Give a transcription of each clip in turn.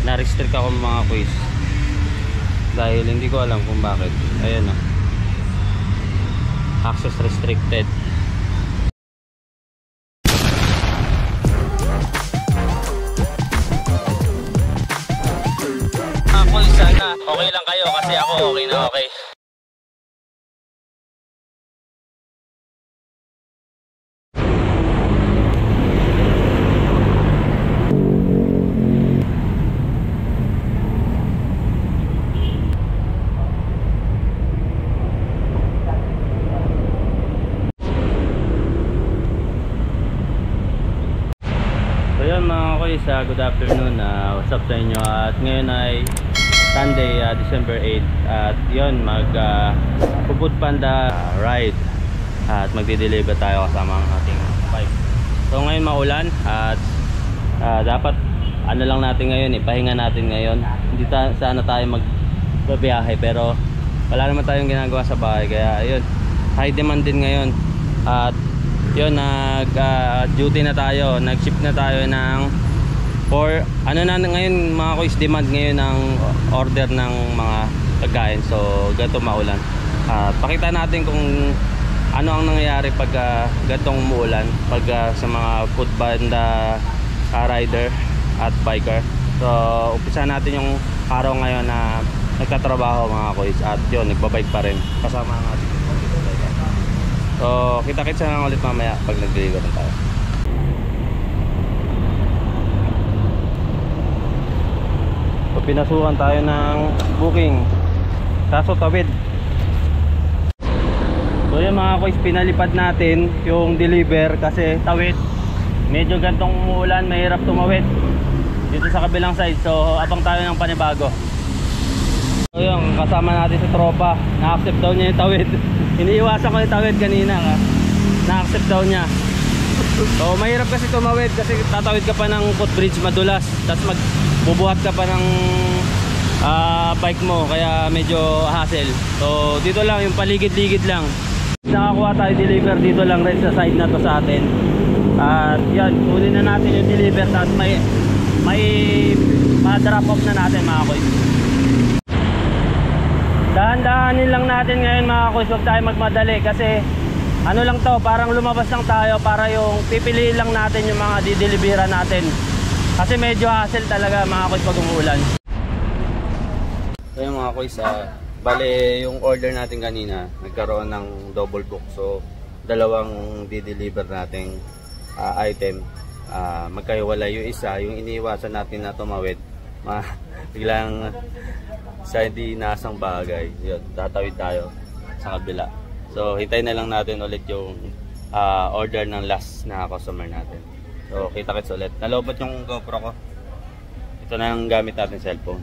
na-restrict ako mga quiz dahil hindi ko alam kung bakit. Ayan o, access restricted. Quiz, sana okay lang kayo kasi ako okay na okay. Good afternoon, what's up sa inyo? At ngayon ay Sunday, December 8 at yun, Food Panda ride at magdi-deliver tayo kasama ang ating bike. So ngayon maulan at dapat ano lang natin ngayon, pahinga natin ngayon. Hindi sana tayo magbabiyahe pero wala naman tayong ginagawa sa bahay, kaya ayun, high demand din ngayon. At yun, nag-duty na tayo, nag-shift na tayo ng or ano na ngayon mga quiz, demand ngayon ng order ng mga pagkain. So ganito maulan, pakita natin kung ano ang nangyayari pag gantong umuulan pag sa mga Food Panda rider at biker. So umpisa natin yung araw ngayon na nagtatrabaho mga quiz, at yun, nagbabike pa rin kasama ang ating. So kita-kitsa na ulit mamaya pag nag-deliver na tayo. So, pinasukan tayo ng booking kaso tawid. So yun mga quiz, pinalipad natin yung deliver kasi tawid. Medyo gantong umuulan, mahirap tumawid dito sa kabilang side. So abang tayo ng panibago. So yun, kasama natin sa tropa, na-accept daw niya yung tawid. Iniiwasan ko yung tawid kanina, na-accept daw niya. So mahirap kasi tumawid kasi tatawid ka pa ng footbridge, madulas, tapos bubuhat ka pa ng bike mo, kaya medyo hassle. So dito lang, yung paligid-ligid lang. Nakakuha tayo deliver dito lang rin sa side na to sa atin. At yan, kunin na natin yung deliver, tapos may ma-drop off na natin mga kuys. Dahan-dahanin lang natin ngayon mga kuys, huwag tayo magmadali kasi ano lang to, parang lumabas lang tayo para yung pipiliin lang natin yung mga didelibera natin. Kasi medyo hassle talaga mga kuys pag umuulan. So yung mga kuys, bale yung order natin kanina nagkaroon ng double book. So dalawang di-deliver nating item, magkahiwalay yung isa, yung iniiwasan natin na tumawid, biglang sa hindi nasang bagay, yun, tatawid tayo sa kabila. So hintayin na lang natin ulit yung order ng last na customer natin. So kita-kits ulit. Nalobot yung GoPro ko. Ito na yung gamit natin cellphone.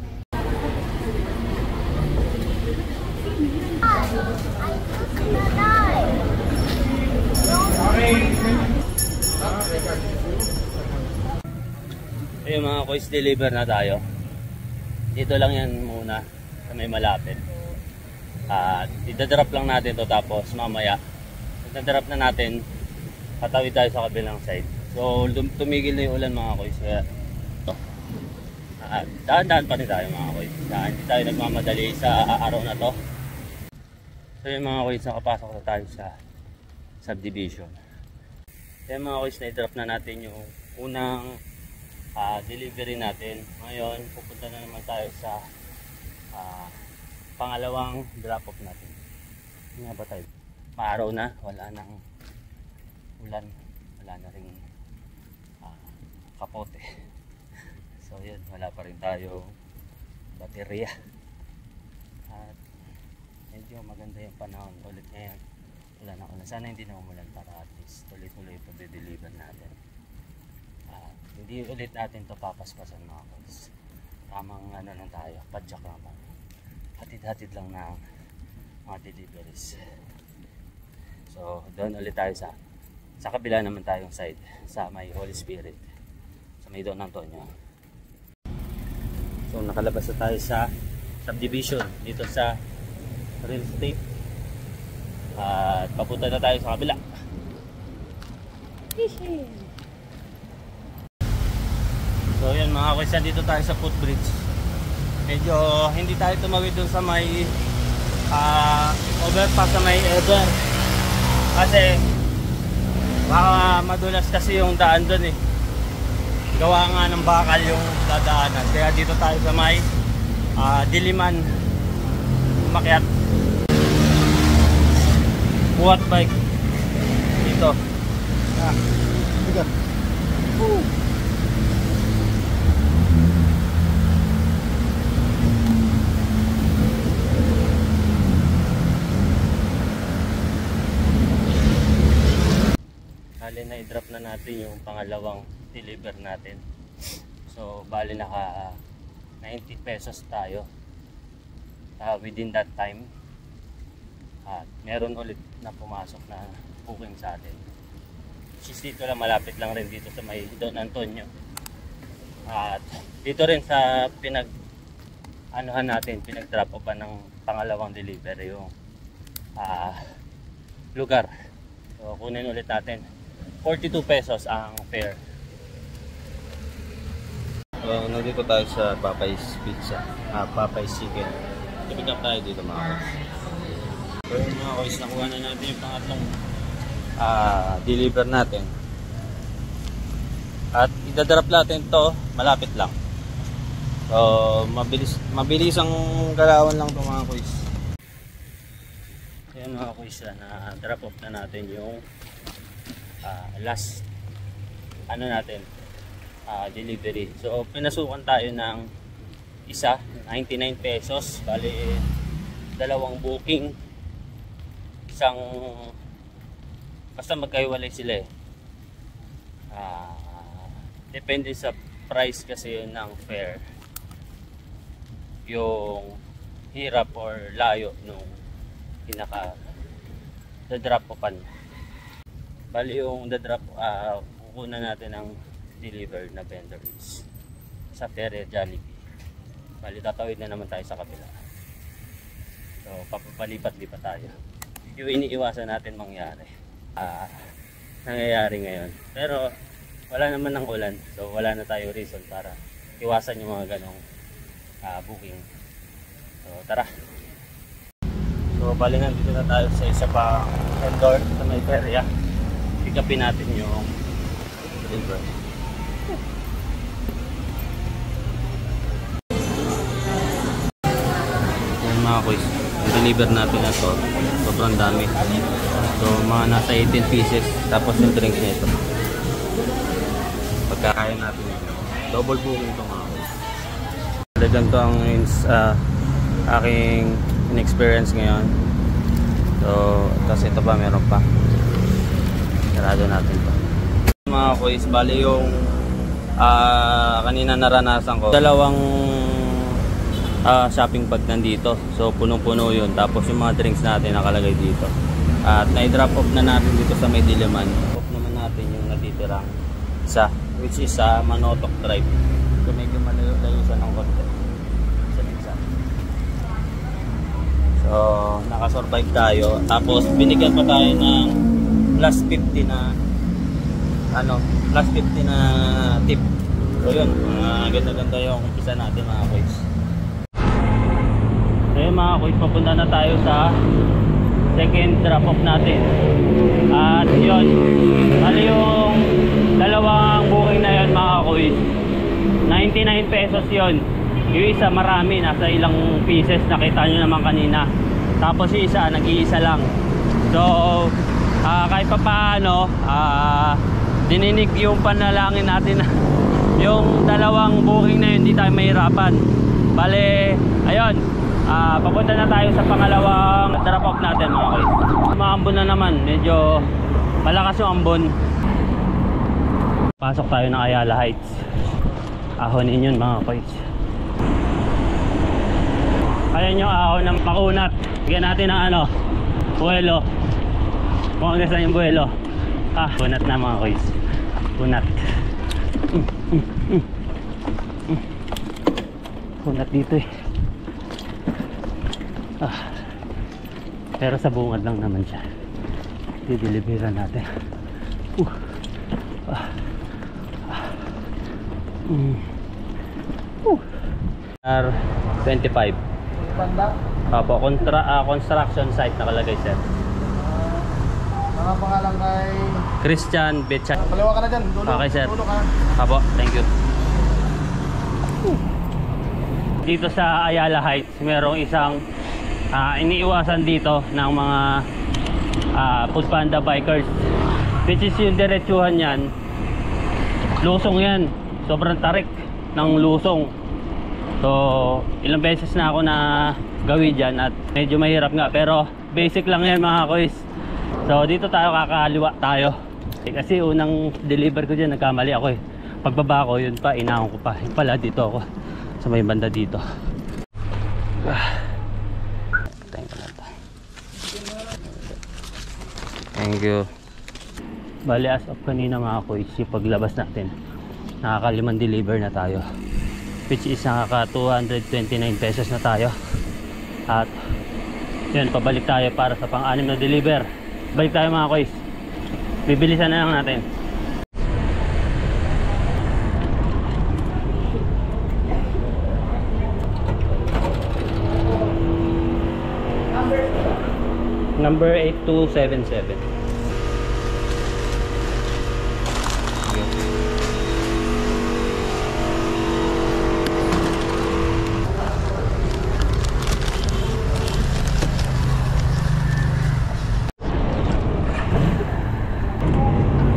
Ayun mga kuys, deliver na tayo. Dito lang yan muna sa may malapit. Idadrop lang natin to, tapos mamaya idadrop na natin, patawid tayo sa kabilang side. So tumigil na yung ulan mga kuys, kaya dahan-dahan pa rin tayo mga kuys. Hindi tayo nagmamadali sa araw na to. So yung mga kuys, nakapasok na tayo sa subdivision. Kaya mga kuys, na-drop na natin yung unang delivery natin. Ngayon pupunta na naman tayo sa pangalawang drop off natin. Nga ba tayo? Maaraw na, wala nang ulan, wala na rin kapote. So yun, wala pa rin tayo baterya. At medyo maganda yung panahon ulit ngayon. Wala na ulan. Sana hindi na umulan para at least tuloy-tuloy ito di-deliver natin. Hindi ulit natin ito papaspasan mga kuys. Tamang ano lang tayo, padjak lang tayo. Hatid-hatid lang ng mga deliveries. So doon ulit tayo sa kabila naman tayong side, sa may Holy Spirit, sa may Don Antonio. So nakalabas na tayo sa subdivision dito sa real estate. At papunta na tayo sa kabila. So yan mga kuys, dito tayo sa footbridge. Medyo hindi tayo tumawid dun sa may overpass sa may Ever. Kasi baka madulas kasi yung daan dun eh. Gawa nga ng bakal yung dadaanan. Kaya dito tayo sa may Diliman. Umakyat. Buhat bike. Dito. Sige. Bali na i-drop na natin yung pangalawang deliver natin. So bali naka 90 pesos tayo within that time. At meron ulit na pumasok na booking sa atin. Which is dito lang, malapit lang rin dito sa may Don Antonio. At dito rin sa pinag-drop off ng pangalawang delivery yung lugar. So kunin ulit natin. 42 pesos ang fare. So nandito tayo sa Popeyes Pizza, Popeyes Chicken. I-pick up tayo dito mga kuys. So mga kuys, nakuha na natin yung pangatlong deliver natin. At idadrop natin to, malapit lang. So mabilis ang galawan lang to mga kuys. Ayan mga kuys, na drop off na natin yung last delivery. So pinasukan tayo ng isa, 99 pesos. Bali dalawang booking, isang, basta magkaiwalay sila eh. Depende sa price kasi ng fare yung hirap or layo nung pinaka drop offan. Bali yung drop kukunan natin ang deliver na vendor is sa Ferrer Jollibee. Bali tatawid na naman tayo sa kabila. So papapalipat-lipat tayo. Yung iniiwasan natin mangyari nangyayari ngayon. Pero wala naman ng ulan, so wala na tayo reason para iwasan yung mga ganong booking. So tara. So bali nandito na tayo sa isa pa vendor sa may area. Pick upin natin yung deliver. Yan mga kuys, i-deliver natin na to. Sobrang dami. So mga nasa 18 pieces. Tapos yung drinks nito. Pagkakain natin yun. Double booking ito mga kuys. Ganito ang aking in-experience ngayon. So kasi ito pa, meron pa. Sarado natin to. Mga kuys, bali yung kanina naranasan ko, dalawang shopping bag nandito. So punong-puno yun. Tapos yung mga drinks natin nakalagay dito. At na-drop off na natin dito sa may Diliman. Off naman natin yung natitirang isa, which is Manotok Drive. So medyo malayo siya ng konti. So nakasurvive tayo. Tapos binigyan pa tayo ng plus 50 na tip. So yun, ganda-ganda yung umpisa natin mga kuys. So yun mga kuys, papunta na tayo sa second drop off natin. At yun, bali yung dalawang booking na yun mga kuys, 99 pesos yun. Yung isa marami, nasa ilang pieces, nakita nyo naman kanina. Tapos yung isa, nag-iisa lang. So kahit pa paano dininig yung panalangin natin na yung dalawang booking na yun hindi tayo mahirapan. Bale ayun, papunta na tayo sa pangalawang drop off natin mga kuys. Maambon na naman, medyo malakas yung ambon. Pasok tayo ng Ayala Heights. Ahonin yun mga kuys. Ayan yung ahon ng makunat. Bigyan natin ng buwelo. Kung hanggang saan yung buwelo. Kunat na mga kuys. Kunat. Kunat dito eh. Pero sa bungad lang naman siya. Dideliveran natin. R25. Banda. Opo, construction site nakalagay sir. Mga pangalan kay Christian Betchay. Paliwa ka na dyan. Dulo. Okay sir. Dulo ka. Opo, thank you. Dito sa Ayala Heights, merong isang iniiwasan dito ng mga Foodpanda bikers. Which is yung diretsuhan yan. Lusong yan. Sobrang tarik ng lusong. So, ilang beses na ako na gawin dyan at medyo mahirap nga. Pero basic lang yan mga kois. So, dito tayo kakaliwa tayo. Kasi unang deliver ko dyan, nagkamali ako eh. Pagbaba ko, yun pa, inahon ko pa. Yung pala, dito ako. Sa may banda dito. Thank you. Bali as of kanina mga kois, yung paglabas natin, nakakalimang deliver na tayo. Which is nakaka 229 pesos na tayo. At yun, pabalik tayo para sa pang-anim na deliver. Balik tayo mga kois. Bibilisan na lang natin. Number 8277.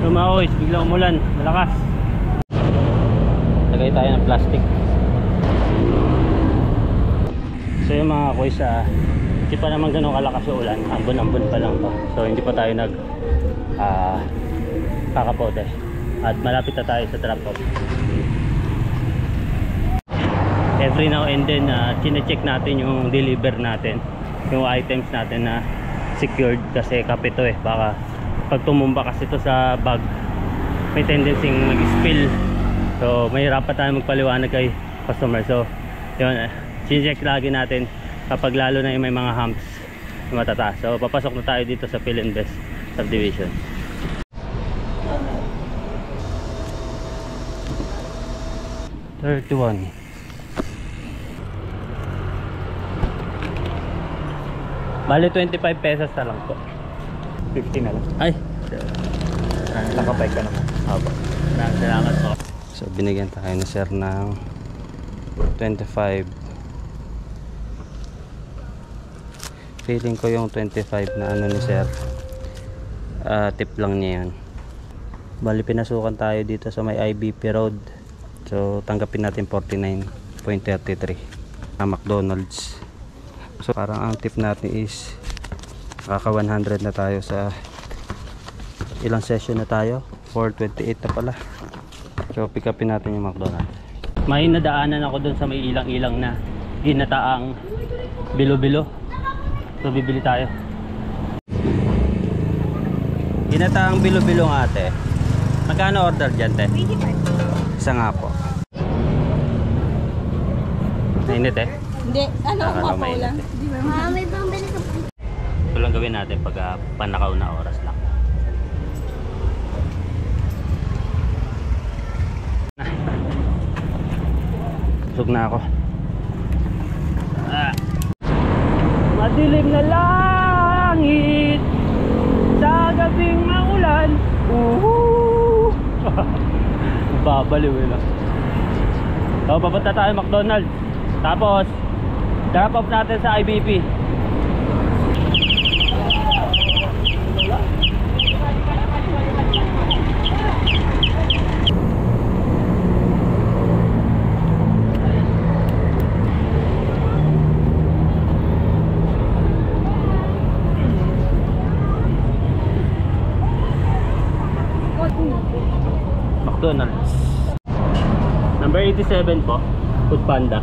Lumaoy, biglang umulan, malakas. Lagay tayo ng plastic. So yung mga kois, hindi pa naman ganun kalakas yung ulan, ambon-ambon pa lang to. So hindi pa tayo nag kakapote. At malapit na tayo sa drop off. Every now and then chine-check natin yung deliver natin, yung items natin na secured, kasi kapito eh, baka pag tumumba kasi ito sa bag may tendency mag-spill. So mahirap pa tayo magpaliwanag kay customer. So yun, chine-check lagi natin kapag lalo na yung may mga humps na matataas. So papasok na tayo dito sa Phil and Best subdivision. $31. Bali 25 pesos na lang po. 50 na lang. Ay, Nakapay ka naman. opo. Salamat po. So binigyan tayo ni sir ng 25. Feeling ko yung 25 na ano ni sir, tip lang niya yan. Bali pinasukan tayo dito sa may IBP Road. So tanggapin natin 49.33 na McDonald's. So parang ang tip natin is kaka 100 na tayo sa ilang session na tayo, 428 na pala. So pick upin natin yung McDonald's. May nadaanan ako dun sa may ilang-ilang na ginataang bilo-bilo. So bibili tayo. Ginataang bilo-bilo nga ate. Magkano order dyan te? 25. Isa nga po. Nainit eh? Hindi, ano, mapaw lang. May pambili ka pa. Ito lang gawin natin pag panakaw na oras lang. Busog na ako. Madilim na langit sa gabing maulan. Babaliw eh lang. So papunta tayo McDonald's. Tapos drop off natin sa IBP. McDonald's. Number 87 po, Foodpanda.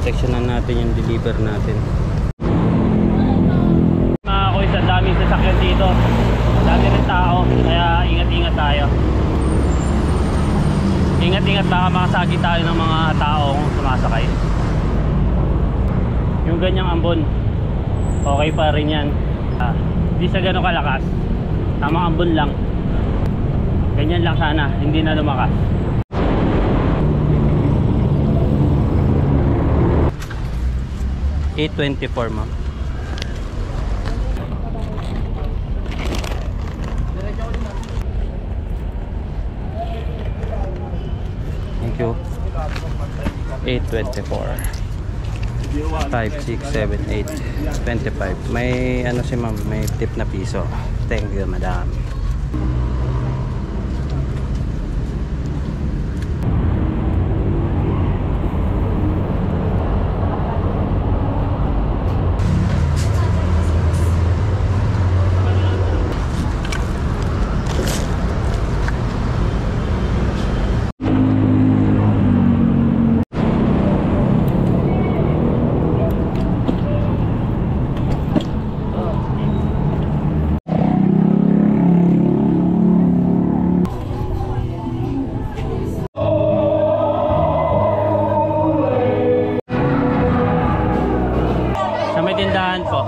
proteksyonan natin yung deliver natin. Mga kuys, ang daming sasakyan dito, dami rin tao, kaya ingat-ingat tayo. Ingat-ingat, baka makasagi tayo ng mga taong sumasakay. Yung ganyang ambon, okay pa rin yan. Hindi sa gano'ng kalakas, tamang ambon lang. Ganyan lang sana, hindi na lumakas. $8.24 ma'am. Thank you. 8.24. 5, 6, 7, 8, 25. May ano si ma'am, may tip na piso. Thank you madam. Sa may tindahan po.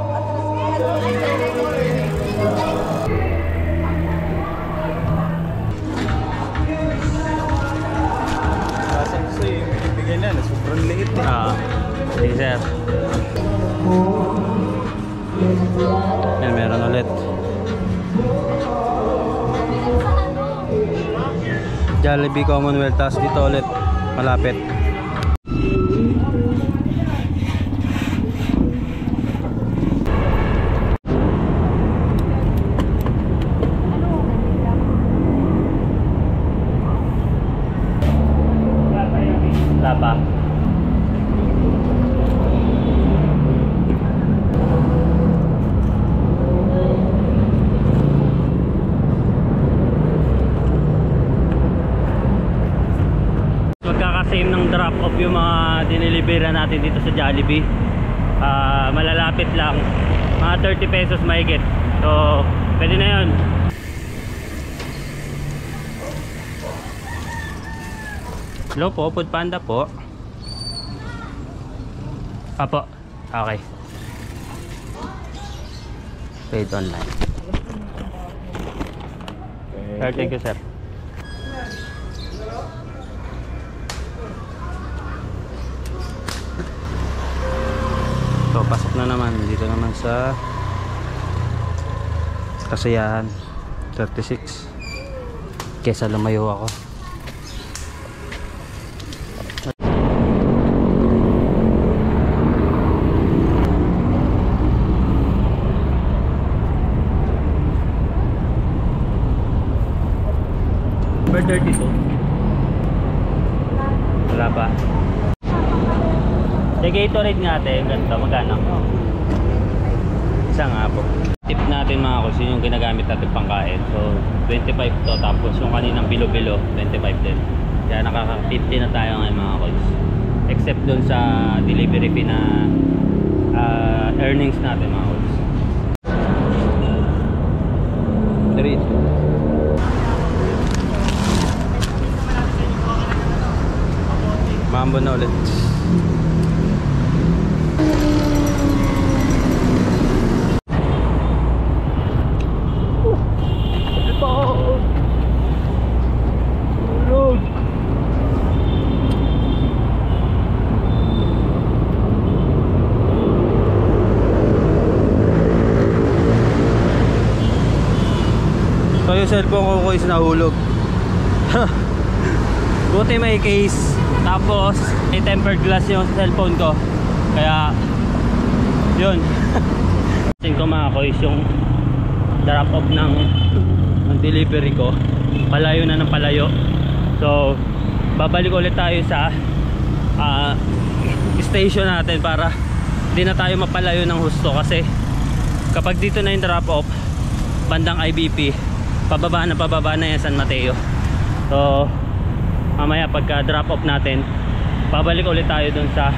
Kasi gusto yung binibigay na, sobrang liit eh. Sige sir. Yan, meron ulit. Jollibee Commonwealth, tapos dito ulit malapit. Lapa. Magkakasame ng drop off yung mga dinilibera natin dito sa Jollibee. Malalapit lang, mga 30 pesos mahigit, so pwede na yun. Hello po, Food Panda po. Apo, okay. Paid online. Sir, thank you sir. So, pasok na naman. Dito naman sa Kasiyahan 36. Kesa lumayo ako. Number 32. Wala pa. Sa Gatorade nga ate, ganito, magkano? Isa nga po. Tip natin mga kuys, yung ginagamit natin pangkain. So, 25 to, tapos yung kaninang bilo-bilo, 25 din. Kaya nakaka-50 na tayo ngayon mga kuys. Except dun sa delivery fee na earnings natin mga kuys. Treat. Mambo na ulit. So yung cellphone ko is nahulog. Buti may case. Tapos may tempered glass yung cellphone ko. Kaya yun. Tingin ko mga kuys, yung drop off ng delivery ko, palayo na ng palayo. So babalik ulit tayo sa station natin para hindi na tayo mapalayo ng husto. Kasi kapag dito na yung drop off bandang IBP, pababa na yan San Mateo. So mamaya pagka drop off natin, babalik ulit tayo dun sa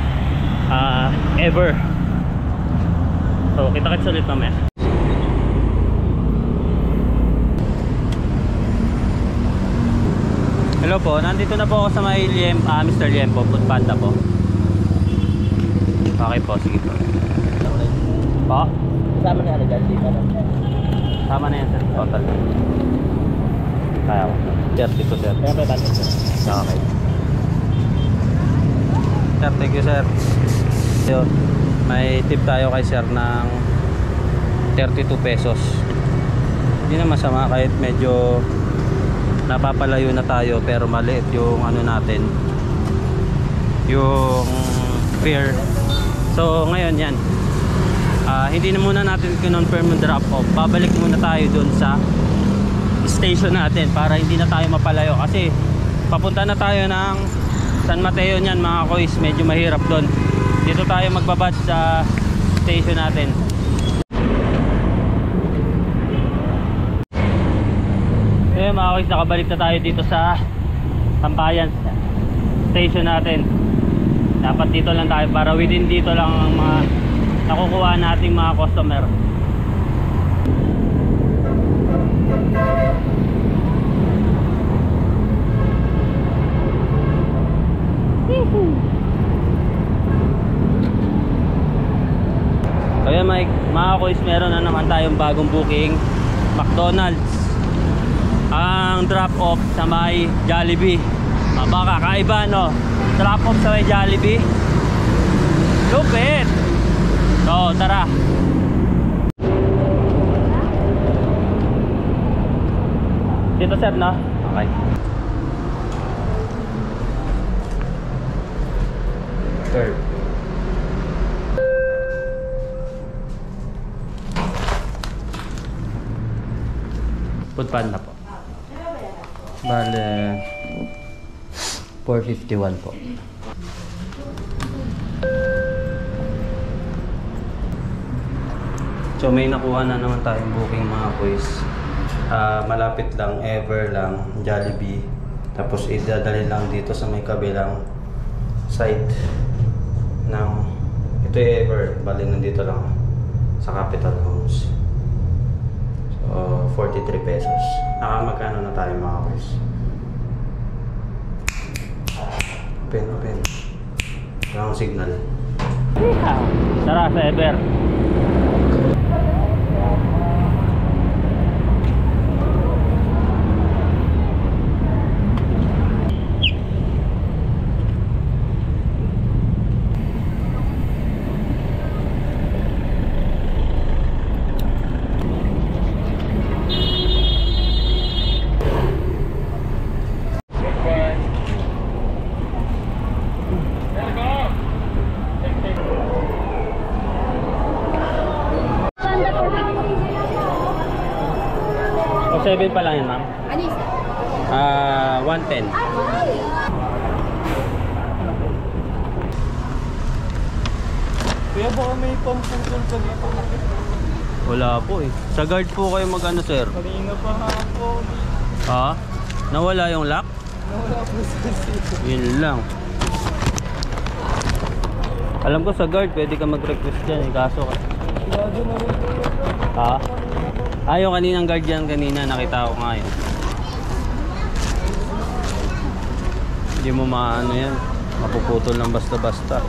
ever. So kita-kits ulit mamaya. Hello po, nandito na po ako sa may Mr. Liempo, Food Panda po. Okay po, sige po. Po? Kasama na ano dyan, dito na. Tama na yan sir, total. Kaya ko. 30 po sir. Kaya pa tayo sir. Okay. Sir, thank you sir. So, may tip tayo kay sir ng 32 pesos. Hindi na masama kahit medyo napapalayo na tayo pero maliit yung ano natin, yung fare. So ngayon yan, hindi na muna natin kinonfirm yung drop off. Babalik muna tayo dun sa station natin para hindi na tayo mapalayo kasi papunta na tayo ng San Mateo niyan mga kois. Medyo mahirap dun. Dito tayo magbabad sa station natin. Ngayon mga kois, nakabalik na tayo dito sa Tampayan station natin. Dapat dito lang tayo para within dito lang ang mga nakukuha nating mga customer. Kaya mga kois, meron na naman tayong bagong booking, McDonald's. Ang drop off sa may Jollibee. Baka kakaiba no, drop off sa may Jollibee. Lupit. So tara. Dito sir no? Okay. Sir. Food Panda po. Bale 451 po. So may nakuha na naman tayong booking mga boys. Malapit lang, ever lang, Jollibee. Tapos idadali lang dito sa may kabilang side ng ito ever. Bali nandito lang sa Capital Homes. So 43 pesos. Magkano na tayo mga boys? Open. Walang signal. Tara sa Ever. O 7 pa lang yan ma'am. Ano isa? 110. Kuya, baka may pamputol ka dito. Wala po eh. Sa guard po kayo mag-ano sir? Kanina pa ako. Ha? Nawala yung lock? Nawala po sa sito. Yun lang. Alam ko sa guard pwede ka mag-request dyan eh. Kaso ka. Sigado na rin po. Ha? Yung kaninang guard dyan kanina. Nakita ko nga yun. Hindi mo maano yan. Mapuputol ng basta-basta.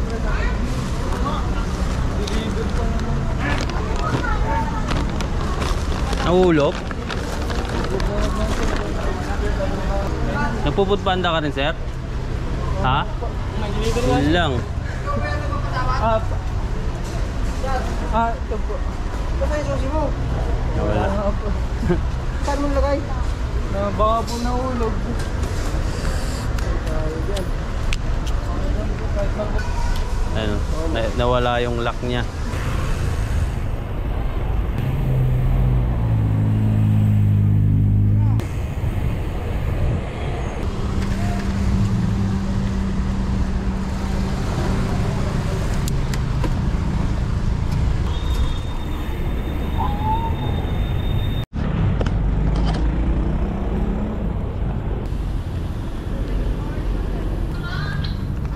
Nahulog? Nagpuput Panda ka rin sir? Ha? Yun lang. Ito po. Ito pa yung susi mo. Wala. Saan mo lagay? Baka po nahulog. Ayun, nawala yung lock niya.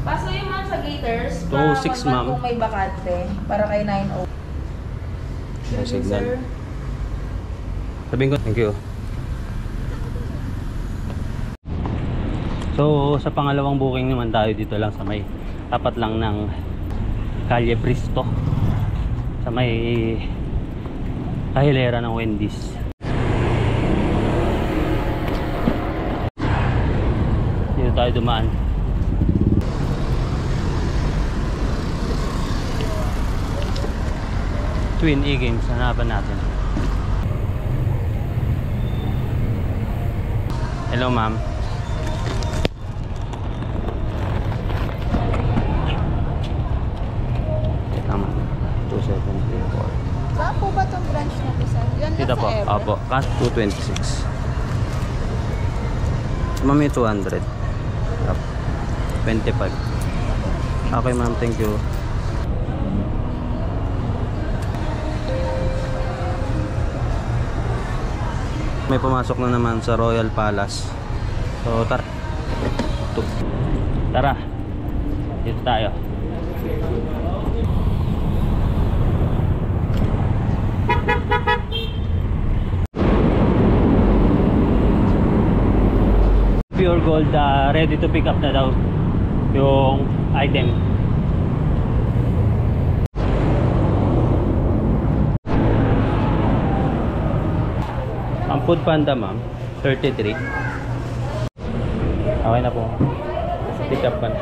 Paso yung mga sa gators. Oo, 9:06 ma'am. Kung may bakante, para kay 9:00. May signal. Sabihin ko, thank you. So sa pangalawang booking naman tayo dito lang sa may tapat lang ng Calle Bristo, sa may kahilera ng Wendy's. Dito tayo dumaan. Twin E Games, hanapan natin. Hello ma'am. Tama. 2734. Saan po ba itong branch na to, sir? Yan lang Dito sa po. Ever? Opo. Cash 226. Mami 200. Up. 25. Okay ma'am, thank you. May pumasok na naman sa Royal Palace. So tara. Tara. Dito tayo. Pure Gold, ready to pick up na daw yung item. Ang Food Panda ma'am, 33. Okay na po. Pick up pa na.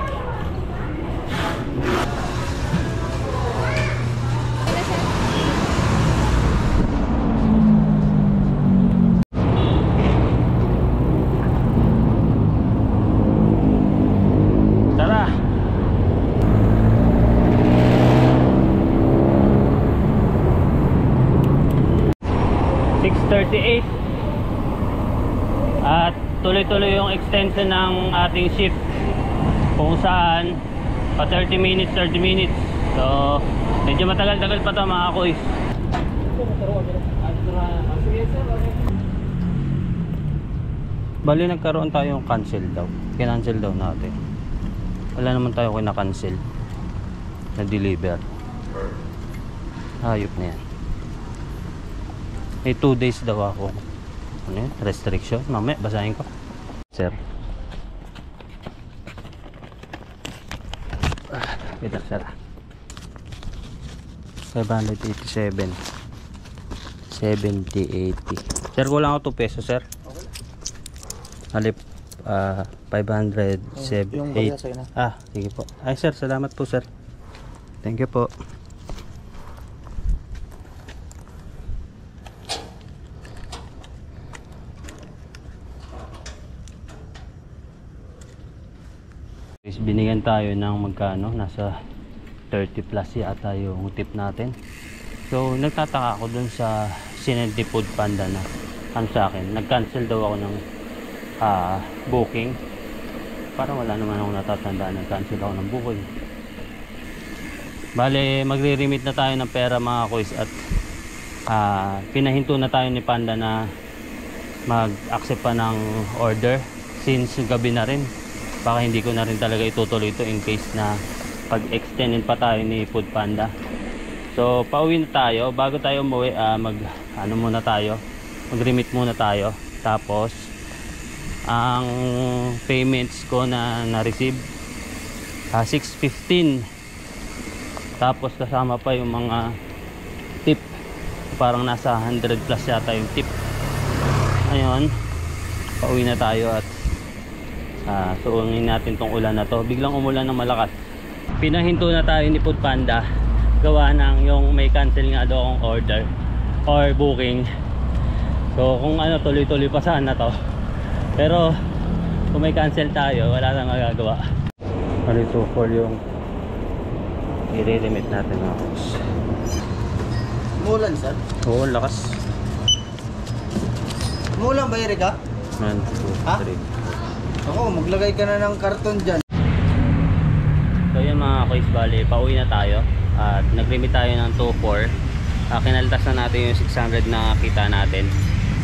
Tara! $6:38 at tuloy-tuloy yung extension ng ating shift kung saan pa 30 minutes. So medyo matagal-tagal pa to mga kuys. Bali nagkaroon tayong cancel daw. Kinancel daw natin. Wala naman tayo kina-cancel. Na-deliver. Hayop na yan. May 2 days daw ako. Ano yun? Restriction. Mamaya, basahin ko. Sir. Kita, sir. 787. 70-80. Sir, kulang ako 2 pesos, sir. Halip 500 Yung bagay sa'yo na. sige po. Ay sir, salamat po sir. Thank you po. Binigyan tayo ng magkano, nasa 30 plus yata yung tip natin. So nagtataka ako dun sa sinend ni Food Panda na sa akin, nag-cancel daw ako ng booking. Parang wala naman ako natatandaan, nag-cancel ako ng booking. Bale, magre-remit na tayo ng pera mga kuys at pinahinto na tayo ni Panda na mag-accept pa ng order since gabi na rin. Baka hindi ko na rin talaga itutuloy ito in case na pag-extendin pa tayo ni Food Panda. So pauwi na tayo. Bago tayo umuwi, muna tayo, mag-remit muna tayo. Tapos ang payments ko na na-receive 615. Tapos kasama pa yung mga tip, parang nasa 100 plus yata yung tip. Ayun, pauwi na tayo at suungin natin tong ulan na to. Biglang umulan ng malakas. Pinahinto na tayo ni Food Panda gawa ng yung may cancel nga daw akong order or booking. So kung ano, tuloy-tuloy pa sana to. Pero kung may cancel tayo, wala nang magagawa. Ito for yung i-remit natin mga boss. Mulan, sir? Oo, lakas. Mulan ba, Erika? 1, 2, 3. Ako, maglagay ka na ng karton dyan. So yun mga kuys, bali, pauwi na tayo. At nag-remit tayo ng 2-4. Kinaltas na natin yung 600 na kita natin.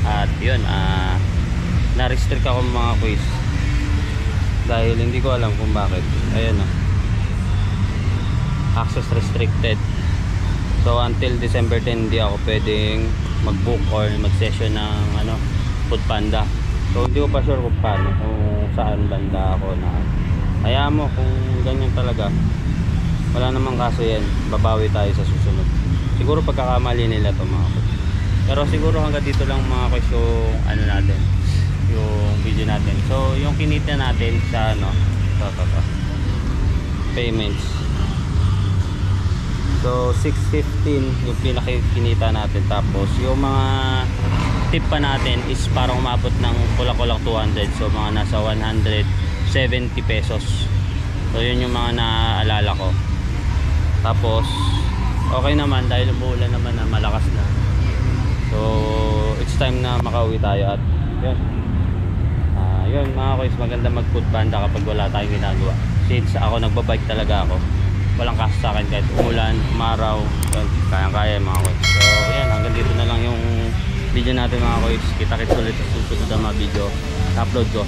At yun, na-restrict ako mga kuys. Dahil hindi ko alam kung bakit. Ayun o. access restricted. So until December 10 hindi ako pwedeng mag-book or mag-session ng Food Panda. So hindi ko pa sure kung paano, kung saan banda ako na. Kaya mo kung ganyan talaga, wala namang kaso yan, babawi tayo sa susunod. Siguro pagkakamali nila to mga kuys. Pero siguro hanggang dito lang mga kuys yung natin, yung video natin. So yung kinita natin sa payments. So 615 yung pinakikinita natin. Tapos yung mga tip pa natin is parang umabot ng kulang-kulang 200. So mga nasa 170 pesos. So yun yung mga naaalala ko. Tapos okay naman dahil umuulan naman na malakas na. So it's time na makauwi tayo. At yun mga kuys, maganda mag Food Panda kapag wala tayong ginagawa. Since ako nagbabike talaga ako, walang kaso sa akin kahit umulan, umaraw, kayang-kaya mga kuys. So yan, hanggang dito na lang yung video natin mga kuys. Kita-kits ulit sa susunod na mga video na upload ko.